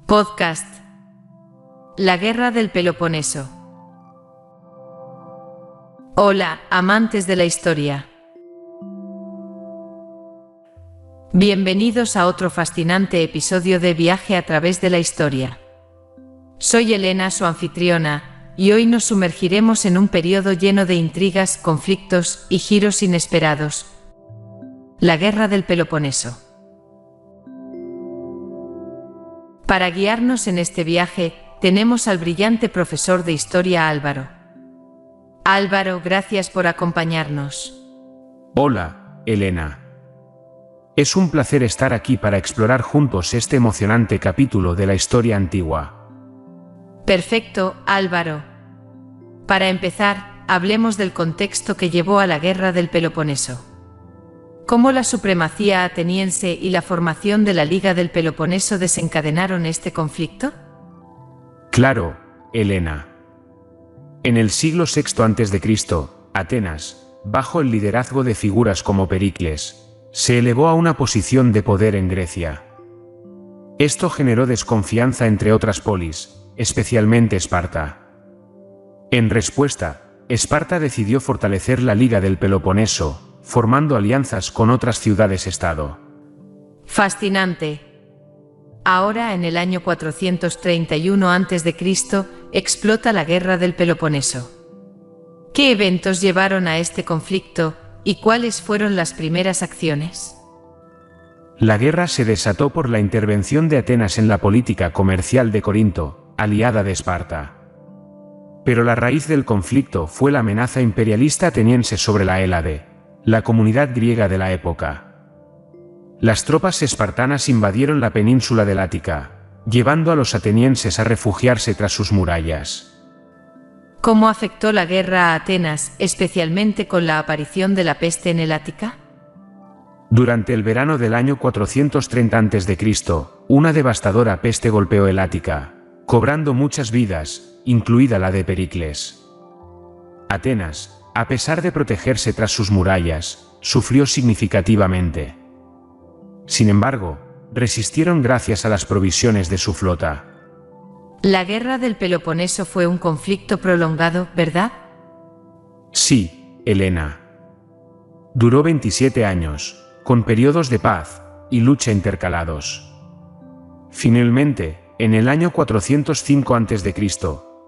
Podcast. La guerra del Peloponeso. Hola, amantes de la historia. Bienvenidos a otro fascinante episodio de Viaje a través de la historia. Soy Elena, su anfitriona, y hoy nos sumergiremos en un periodo lleno de intrigas, conflictos y giros inesperados. La guerra del Peloponeso. Para guiarnos en este viaje, tenemos al brillante profesor de historia Álvaro. Álvaro, gracias por acompañarnos. Hola, Elena. Es un placer estar aquí para explorar juntos este emocionante capítulo de la historia antigua. Perfecto, Álvaro. Para empezar, hablemos del contexto que llevó a la guerra del Peloponeso. ¿Cómo la supremacía ateniense y la formación de la Liga del Peloponeso desencadenaron este conflicto? Claro, Elena. En el siglo VI a.C., Atenas, bajo el liderazgo de figuras como Pericles, se elevó a una posición de poder en Grecia. Esto generó desconfianza entre otras polis, especialmente Esparta. En respuesta, Esparta decidió fortalecer la Liga del Peloponeso, formando alianzas con otras ciudades-estado. Fascinante. Ahora, en el año 431 a.C., explota la guerra del Peloponeso. ¿Qué eventos llevaron a este conflicto y cuáles fueron las primeras acciones? La guerra se desató por la intervención de Atenas en la política comercial de Corinto, aliada de Esparta. Pero la raíz del conflicto fue la amenaza imperialista ateniense sobre la Hélade, la comunidad griega de la época. Las tropas espartanas invadieron la península del Ática, llevando a los atenienses a refugiarse tras sus murallas. ¿Cómo afectó la guerra a Atenas, especialmente con la aparición de la peste en el Ática? Durante el verano del año 430 a.C., una devastadora peste golpeó el Ática, cobrando muchas vidas, incluida la de Pericles. Atenas, a pesar de protegerse tras sus murallas, sufrió significativamente. Sin embargo, resistieron gracias a las provisiones de su flota. La guerra del Peloponeso fue un conflicto prolongado, ¿verdad? Sí, Elena. Duró 27 años, con periodos de paz y lucha intercalados. Finalmente, en el año 405 a.C.,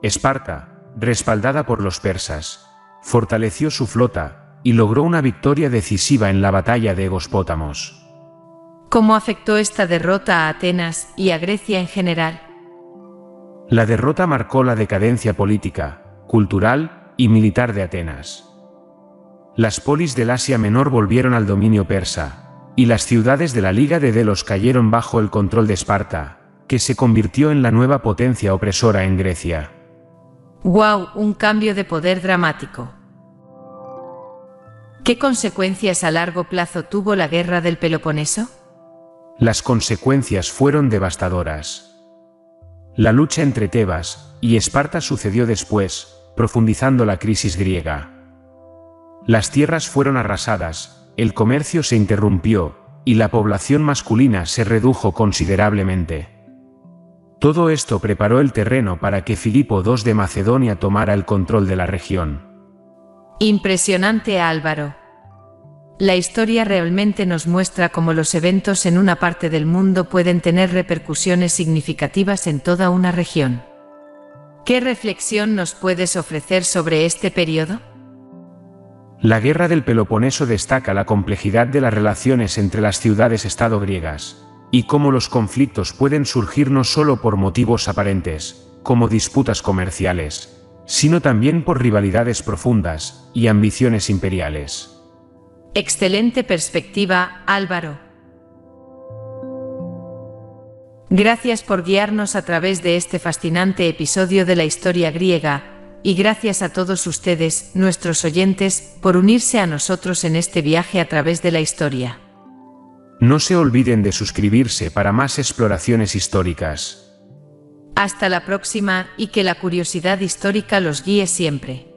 Esparta, respaldada por los persas, fortaleció su flota y logró una victoria decisiva en la batalla de Egospótamos. ¿Cómo afectó esta derrota a Atenas y a Grecia en general? La derrota marcó la decadencia política, cultural y militar de Atenas. Las polis del Asia Menor volvieron al dominio persa, y las ciudades de la Liga de Delos cayeron bajo el control de Esparta, que se convirtió en la nueva potencia opresora en Grecia. ¡Wow! Un cambio de poder dramático. ¿Qué consecuencias a largo plazo tuvo la guerra del Peloponeso? Las consecuencias fueron devastadoras. La lucha entre Tebas y Esparta sucedió después, profundizando la crisis griega. Las tierras fueron arrasadas, el comercio se interrumpió, y la población masculina se redujo considerablemente. Todo esto preparó el terreno para que Filipo II de Macedonia tomara el control de la región. Impresionante, Álvaro. La historia realmente nos muestra cómo los eventos en una parte del mundo pueden tener repercusiones significativas en toda una región. ¿Qué reflexión nos puedes ofrecer sobre este periodo? La guerra del Peloponeso destaca la complejidad de las relaciones entre las ciudades-estado griegas, y cómo los conflictos pueden surgir no solo por motivos aparentes, como disputas comerciales, sino también por rivalidades profundas y ambiciones imperiales. Excelente perspectiva, Álvaro. Gracias por guiarnos a través de este fascinante episodio de la historia griega, y gracias a todos ustedes, nuestros oyentes, por unirse a nosotros en este viaje a través de la historia. No se olviden de suscribirse para más exploraciones históricas. Hasta la próxima, y que la curiosidad histórica los guíe siempre.